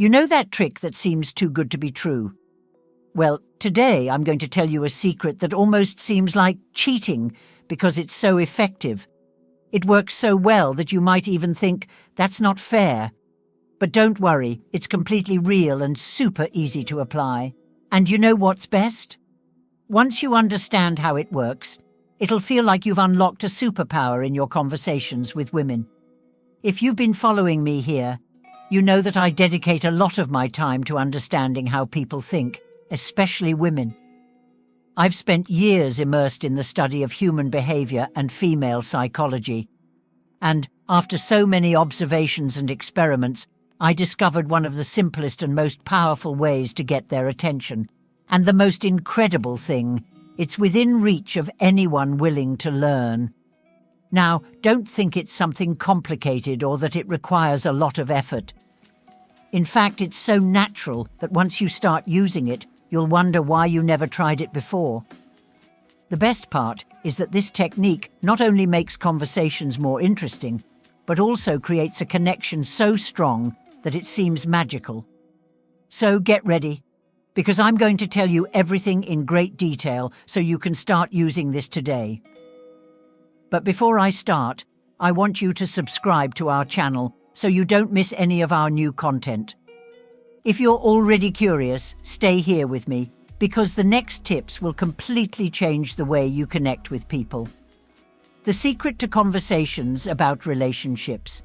You know that trick that seems too good to be true? Well, today I'm going to tell you a secret that almost seems like cheating because it's so effective. It works so well that you might even think, that's not fair. But don't worry, it's completely real and super easy to apply. And you know what's best? Once you understand how it works, it'll feel like you've unlocked a superpower in your conversations with women. If you've been following me here, you know that I dedicate a lot of my time to understanding how people think, especially women. I've spent years immersed in the study of human behavior and female psychology. And after so many observations and experiments, I discovered one of the simplest and most powerful ways to get their attention. And the most incredible thing, it's within reach of anyone willing to learn. Now, don't think it's something complicated or that it requires a lot of effort. In fact, it's so natural that once you start using it, you'll wonder why you never tried it before. The best part is that this technique not only makes conversations more interesting, but also creates a connection so strong that it seems magical. So get ready, because I'm going to tell you everything in great detail so you can start using this today. But before I start, I want you to subscribe to our channel so you don't miss any of our new content. If you're already curious, stay here with me, because the next tips will completely change the way you connect with people. The secret to conversations about relationships.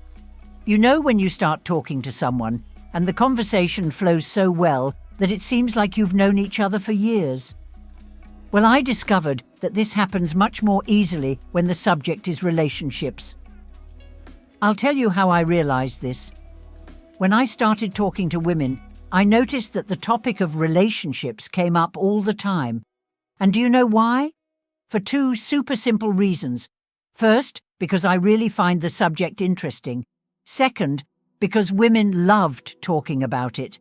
You know when you start talking to someone, and the conversation flows so well that it seems like you've known each other for years. Well, I discovered that this happens much more easily when the subject is relationships. I'll tell you how I realized this. When I started talking to women, I noticed that the topic of relationships came up all the time. And do you know why? For two super simple reasons. First, because I really find the subject interesting. Second, because women loved talking about it.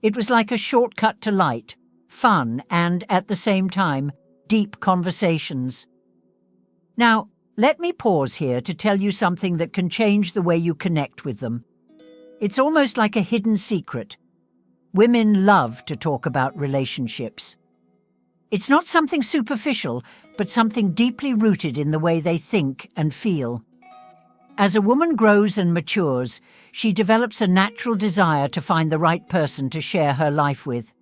It was like a shortcut to light, fun, and, at the same time, deep conversations. Now, let me pause here to tell you something that can change the way you connect with them. It's almost like a hidden secret. Women love to talk about relationships. It's not something superficial, but something deeply rooted in the way they think and feel. As a woman grows and matures, she develops a natural desire to find the right person to share her life with.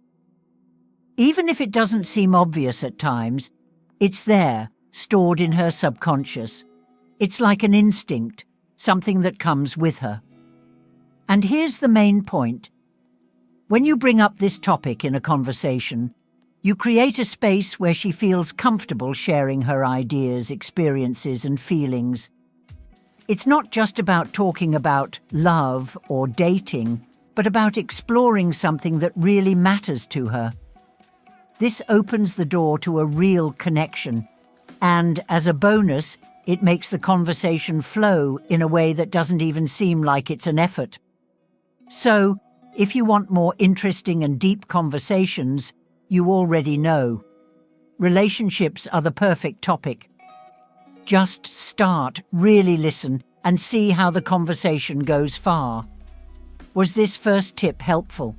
Even if it doesn't seem obvious at times, it's there, stored in her subconscious. It's like an instinct, something that comes with her. And here's the main point. When you bring up this topic in a conversation, you create a space where she feels comfortable sharing her ideas, experiences, and feelings. It's not just about talking about love or dating, but about exploring something that really matters to her. This opens the door to a real connection, and as a bonus, it makes the conversation flow in a way that doesn't even seem like it's an effort. So, if you want more interesting and deep conversations, you already know. Relationships are the perfect topic. Just start, really listen, and see how the conversation goes far. Was this first tip helpful?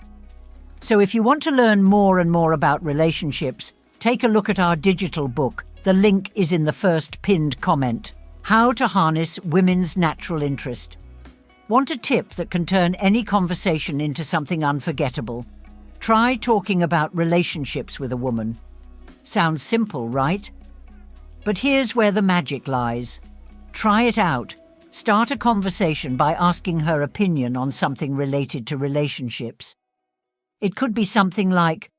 So if you want to learn more and more about relationships, take a look at our digital book. The link is in the first pinned comment. How to Harness Women's Natural Interest. Want a tip that can turn any conversation into something unforgettable? Try talking about relationships with a woman. Sounds simple, right? But here's where the magic lies. Try it out. Start a conversation by asking her opinion on something related to relationships. It could be something like,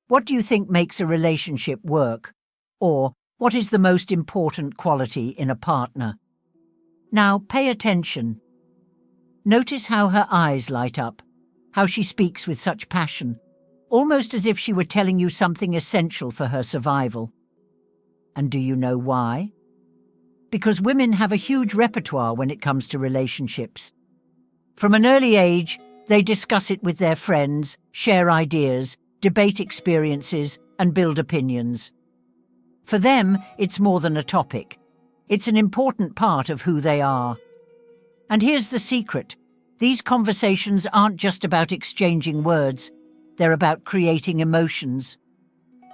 "What do you think makes a relationship work?" Or, "What is the most important quality in a partner?" Now, pay attention. Notice how her eyes light up, how she speaks with such passion, almost as if she were telling you something essential for her survival. And do you know why? Because women have a huge repertoire when it comes to relationships. From an early age, they discuss it with their friends, share ideas, debate experiences, and build opinions. For them, it's more than a topic. It's an important part of who they are. And here's the secret. These conversations aren't just about exchanging words, they're about creating emotions.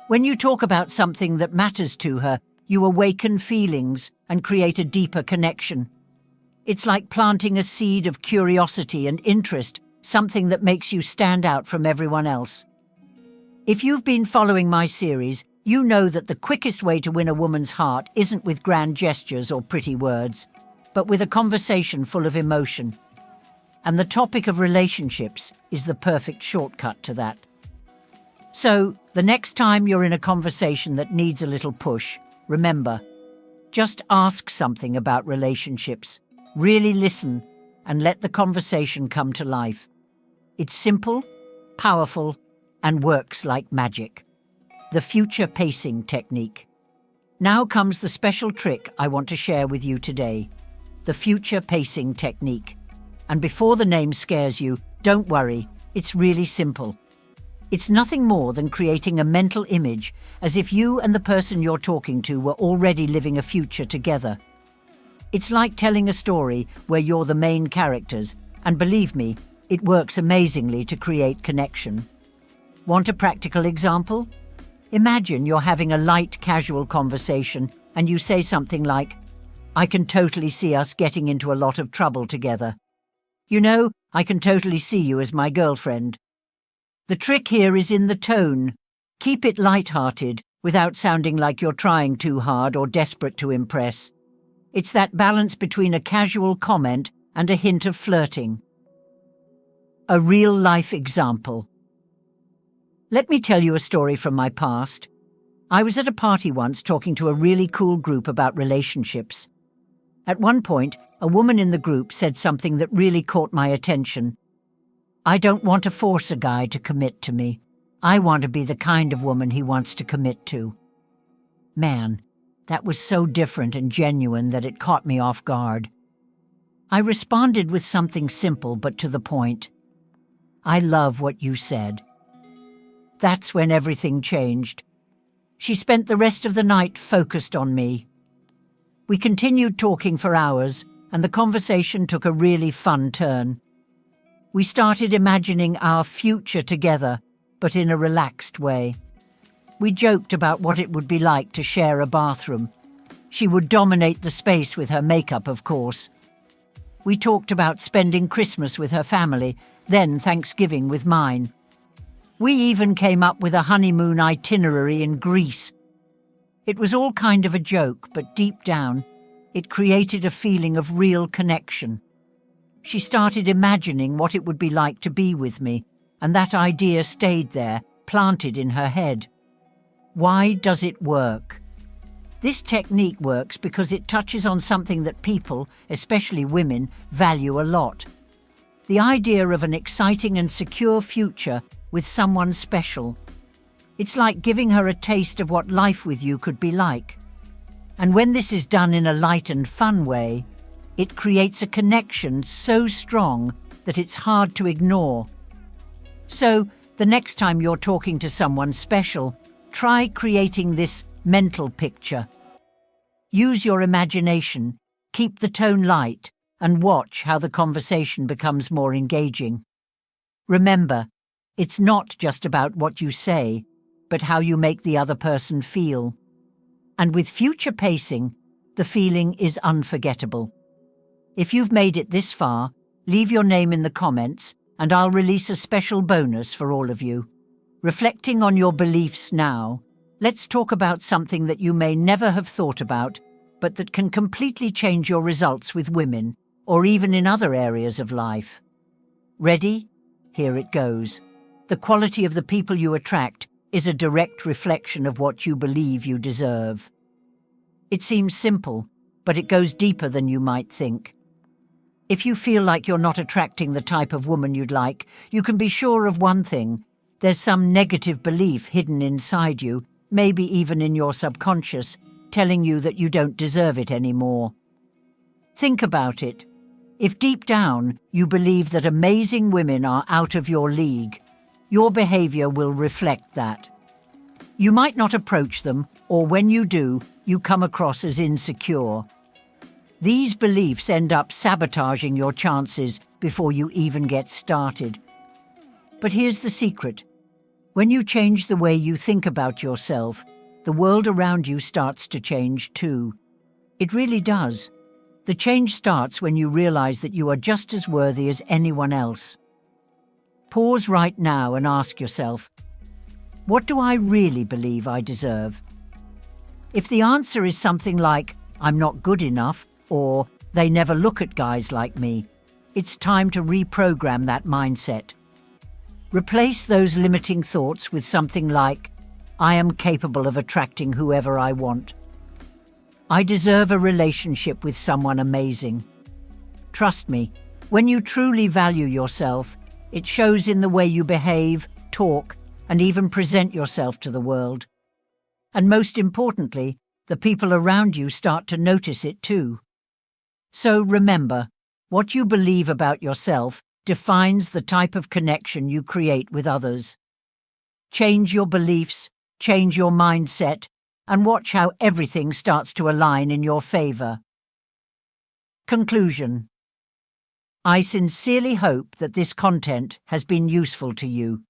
When you talk about something that matters to her, you awaken feelings and create a deeper connection. It's like planting a seed of curiosity and interest, something that makes you stand out from everyone else. If you've been following my series, you know that the quickest way to win a woman's heart isn't with grand gestures or pretty words, but with a conversation full of emotion. And the topic of relationships is the perfect shortcut to that. So, the next time you're in a conversation that needs a little push, remember, just ask something about relationships. Really listen and let the conversation come to life. It's simple, powerful, and works like magic. The future pacing technique. Now comes the special trick I want to share with you today. The future pacing technique. And before the name scares you, don't worry, it's really simple. It's nothing more than creating a mental image as if you and the person you're talking to were already living a future together. It's like telling a story where you're the main characters, and believe me, it works amazingly to create connection. Want a practical example? Imagine you're having a light, casual conversation and you say something like, "I can totally see us getting into a lot of trouble together. You know, I can totally see you as my girlfriend." The trick here is in the tone. Keep it light-hearted without sounding like you're trying too hard or desperate to impress. It's that balance between a casual comment and a hint of flirting. A real-life example. Let me tell you a story from my past. I was at a party once talking to a really cool group about relationships. At one point, a woman in the group said something that really caught my attention. "I don't want to force a guy to commit to me. I want to be the kind of woman he wants to commit to." Man, that was so different and genuine that it caught me off guard. I responded with something simple but to the point. "I love what you said." That's when everything changed. She spent the rest of the night focused on me. We continued talking for hours, and the conversation took a really fun turn. We started imagining our future together, but in a relaxed way. We joked about what it would be like to share a bathroom. She would dominate the space with her makeup, of course. We talked about spending Christmas with her family, then Thanksgiving with mine. We even came up with a honeymoon itinerary in Greece. It was all kind of a joke, but deep down, it created a feeling of real connection. She started imagining what it would be like to be with me, and that idea stayed there, planted in her head. Why does it work? This technique works because it touches on something that people, especially women, value a lot. The idea of an exciting and secure future with someone special. It's like giving her a taste of what life with you could be like. And when this is done in a light and fun way, it creates a connection so strong that it's hard to ignore. So, the next time you're talking to someone special, try creating this mental picture. Use your imagination, keep the tone light, and watch how the conversation becomes more engaging. Remember, it's not just about what you say, but how you make the other person feel. And with future pacing, the feeling is unforgettable. If you've made it this far, leave your name in the comments and I'll release a special bonus for all of you. Reflecting on your beliefs now, let's talk about something that you may never have thought about, but that can completely change your results with women, or even in other areas of life. Ready? Here it goes. The quality of the people you attract is a direct reflection of what you believe you deserve. It seems simple, but it goes deeper than you might think. If you feel like you're not attracting the type of woman you'd like, you can be sure of one thing. There's some negative belief hidden inside you, maybe even in your subconscious, telling you that you don't deserve it anymore. Think about it. If deep down you believe that amazing women are out of your league, your behavior will reflect that. You might not approach them, or when you do, you come across as insecure. These beliefs end up sabotaging your chances before you even get started. But here's the secret. When you change the way you think about yourself, the world around you starts to change too. It really does. The change starts when you realize that you are just as worthy as anyone else. Pause right now and ask yourself, what do I really believe I deserve? If the answer is something like, I'm not good enough, or they never look at guys like me, it's time to reprogram that mindset. Replace those limiting thoughts with something like, I am capable of attracting whoever I want. I deserve a relationship with someone amazing. Trust me, when you truly value yourself, it shows in the way you behave, talk, and even present yourself to the world. And most importantly, the people around you start to notice it too. So remember, what you believe about yourself defines the type of connection you create with others. Change your beliefs, change your mindset, and watch how everything starts to align in your favor. Conclusion. I sincerely hope that this content has been useful to you.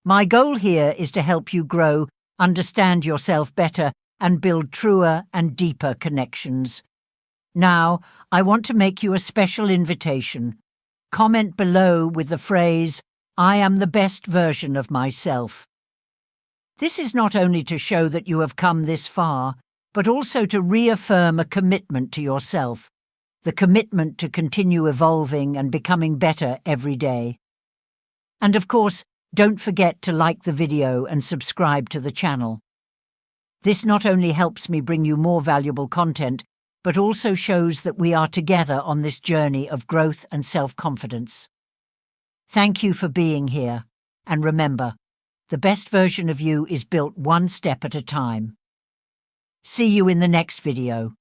My goal here is to help you grow, understand yourself better, and build truer and deeper connections. Now, I want to make you a special invitation. Comment below with the phrase, I am the best version of myself. This is not only to show that you have come this far, but also to reaffirm a commitment to yourself, the commitment to continue evolving and becoming better every day. And of course, don't forget to like the video and subscribe to the channel. This not only helps me bring you more valuable content, but also shows that we are together on this journey of growth and self-confidence. Thank you for being here, and remember, the best version of you is built one step at a time. See you in the next video.